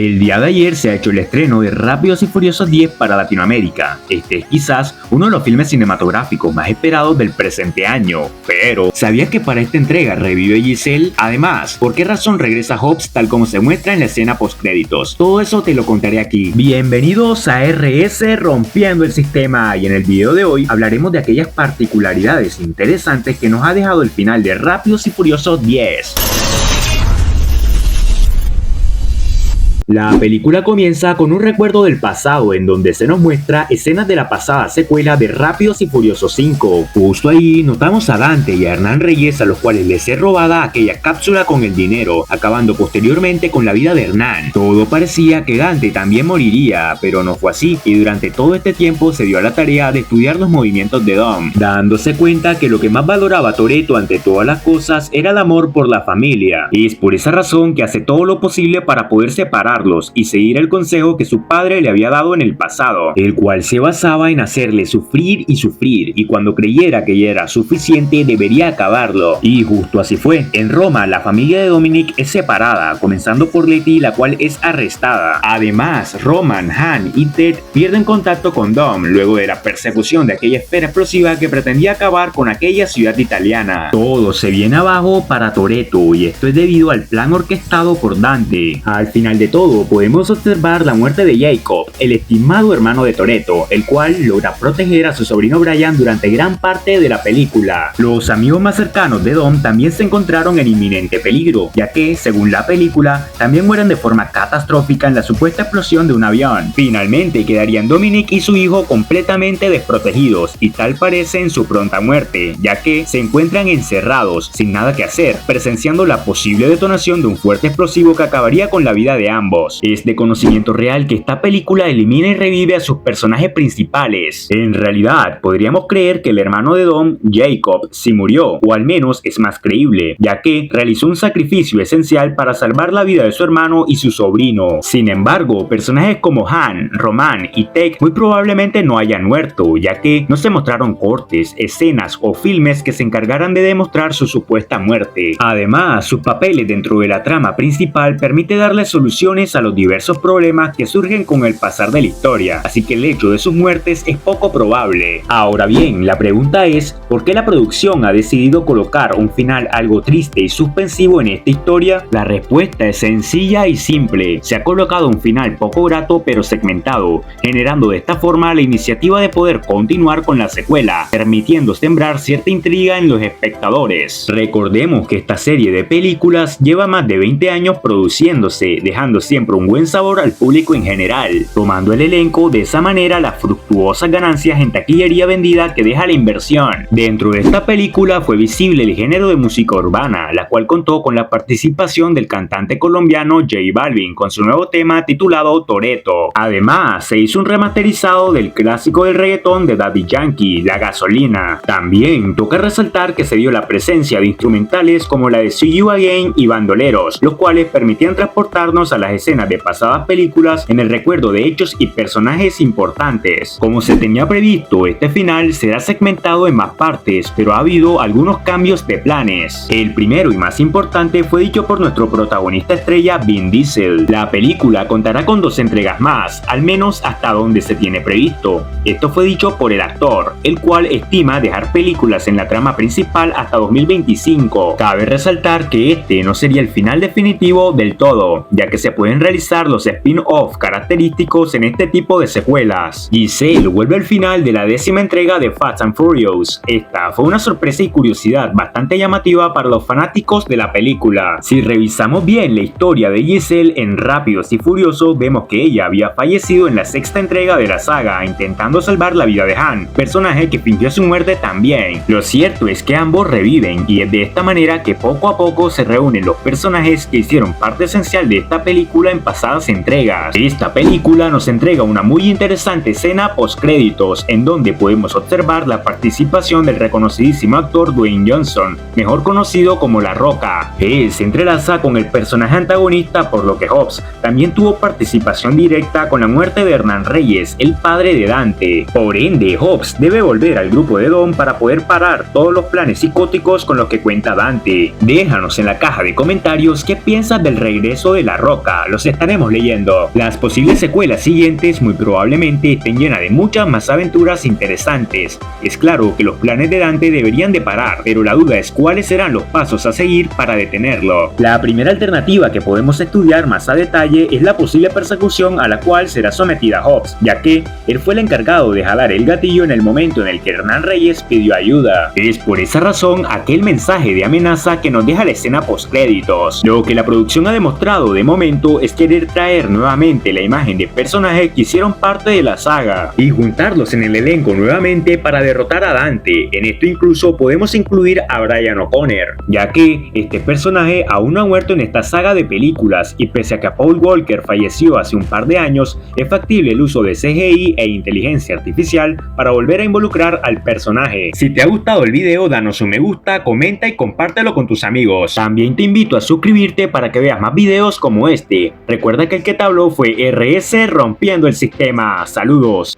El día de ayer se ha hecho el estreno de Rápidos y Furiosos 10 para Latinoamérica. Este es quizás uno de los filmes cinematográficos más esperados del presente año. Pero, ¿sabías que para esta entrega revive Giselle? Además, ¿por qué razón regresa Hobbs tal como se muestra en la escena postcréditos? Todo eso te lo contaré aquí. Bienvenidos a RS Rompiendo el Sistema, y en el video de hoy hablaremos de aquellas particularidades interesantes que nos ha dejado el final de Rápidos y Furiosos 10. La película comienza con un recuerdo del pasado en donde se nos muestra escenas de la pasada secuela de Rápidos y Furiosos 5. Justo ahí notamos a Dante y a Hernán Reyes, a los cuales les es robada aquella cápsula con el dinero, acabando posteriormente con la vida de Hernán. Todo parecía que Dante también moriría, pero no fue así, y durante todo este tiempo se dio a la tarea de estudiar los movimientos de Dom, dándose cuenta que lo que más valoraba Toretto ante todas las cosas era el amor por la familia. Y es por esa razón que hace todo lo posible para poder separarlos y seguir el consejo que su padre le había dado en el pasado, el cual se basaba en hacerle sufrir, y cuando creyera que ya era suficiente debería acabarlo. Y justo así fue. En Roma la familia de Dominic es separada, comenzando por Letty, la cual es arrestada. Además, Roman, Han y Ted pierden contacto con Dom luego de la persecución de aquella esfera explosiva que pretendía acabar con aquella ciudad italiana. Todo se viene abajo para Toretto, y esto es debido al plan orquestado por Dante. Al final de todo podemos observar la muerte de Jacob, el estimado hermano de Toretto, el cual logra proteger a su sobrino Brian durante gran parte de la película. Los amigos más cercanos de Dom también se encontraron en inminente peligro, ya que, según la película, también mueren de forma catastrófica en la supuesta explosión de un avión. Finalmente quedarían Dominic y su hijo completamente desprotegidos, y tal parece en su pronta muerte, ya que se encuentran encerrados, sin nada que hacer, presenciando la posible detonación de un fuerte explosivo que acabaría con la vida de ambos. Es de conocimiento real que esta película elimina y revive a sus personajes principales. En realidad, podríamos creer que el hermano de Dom, Jacob, sí murió, o al menos es más creíble, ya que realizó un sacrificio esencial para salvar la vida de su hermano y su sobrino. Sin embargo, personajes como Han, Roman y Tech muy probablemente no hayan muerto, ya que no se mostraron cortes, escenas o filmes que se encargaran de demostrar su supuesta muerte. Además, sus papeles dentro de la trama principal permite darle soluciones a los diversos problemas que surgen con el pasar de la historia, así que el hecho de sus muertes es poco probable. Ahora bien, la pregunta es, ¿por qué la producción ha decidido colocar un final algo triste y suspensivo en esta historia? La respuesta es sencilla y simple. Se ha colocado un final poco grato pero segmentado, generando de esta forma la iniciativa de poder continuar con la secuela, permitiendo sembrar cierta intriga en los espectadores. Recordemos que esta serie de películas lleva más de 20 años produciéndose, dejando siempre un buen sabor al público en general, tomando el elenco de esa manera las fructuosas ganancias en taquillería vendida que deja la inversión. Dentro de esta película fue visible el género de música urbana, la cual contó con la participación del cantante colombiano J Balvin con su nuevo tema titulado Toretto. Además, se hizo un remasterizado del clásico del reggaetón de Daddy Yankee, La Gasolina. También toca resaltar que se dio la presencia de instrumentales como la de See You Again y Bandoleros, los cuales permitían transportarnos a las escenas de pasadas películas en el recuerdo de hechos y personajes importantes. Como se tenía previsto, este final será segmentado en más partes, pero ha habido algunos cambios de planes. El primero y más importante fue dicho por nuestro protagonista estrella Vin Diesel. La película contará con 2 entregas más, al menos hasta donde se tiene previsto. Esto fue dicho por el actor, el cual estima dejar películas en la trama principal hasta 2025. Cabe resaltar que este no sería el final definitivo del todo, ya que se pueden realizar los spin-off característicos en este tipo de secuelas. Giselle vuelve al final de la 10ª entrega de Fast and Furious. Esta fue una sorpresa y curiosidad bastante llamativa para los fanáticos de la película. Si revisamos bien la historia de Giselle en Rápidos y Furiosos, vemos que ella había fallecido en la 6ª entrega de la saga intentando salvar la vida de Han, personaje que fingió su muerte también. Lo cierto es que ambos reviven, y es de esta manera que poco a poco se reúnen los personajes que hicieron parte esencial de esta película en pasadas entregas. Esta película nos entrega una muy interesante escena post-créditos, en donde podemos observar la participación del reconocidísimo actor Dwayne Johnson, mejor conocido como La Roca. Él se entrelaza con el personaje antagonista, por lo que Hobbs también tuvo participación directa con la muerte de Hernán Reyes, el padre de Dante. Por ende, Hobbs debe volver al grupo de Dom para poder parar todos los planes psicóticos con los que cuenta Dante. Déjanos en la caja de comentarios qué piensas del regreso de La Roca. los estaremos leyendo. Las posibles secuelas siguientes muy probablemente estén llenas de muchas más aventuras interesantes. Es claro que los planes de Dante deberían de parar, pero la duda es cuáles serán los pasos a seguir para detenerlo. La primera alternativa que podemos estudiar más a detalle es la posible persecución a la cual será sometida Hobbs, ya que él fue el encargado de jalar el gatillo en el momento en el que Hernán Reyes pidió ayuda. Es por esa razón aquel mensaje de amenaza que nos deja la escena postcréditos. Lo que la producción ha demostrado de momento es querer traer nuevamente la imagen de personajes que hicieron parte de la saga y juntarlos en el elenco nuevamente para derrotar a Dante. En esto incluso podemos incluir a Brian O'Connor, ya que este personaje aún no ha muerto en esta saga de películas y pese a que Paul Walker falleció hace un par de años, es factible el uso de CGI e inteligencia artificial para volver a involucrar al personaje. Si te ha gustado el video, danos un me gusta, comenta y compártelo con tus amigos. También te invito a suscribirte para que veas más videos como este. Recuerda que el que te habló fue RS rompiendo el sistema. Saludos.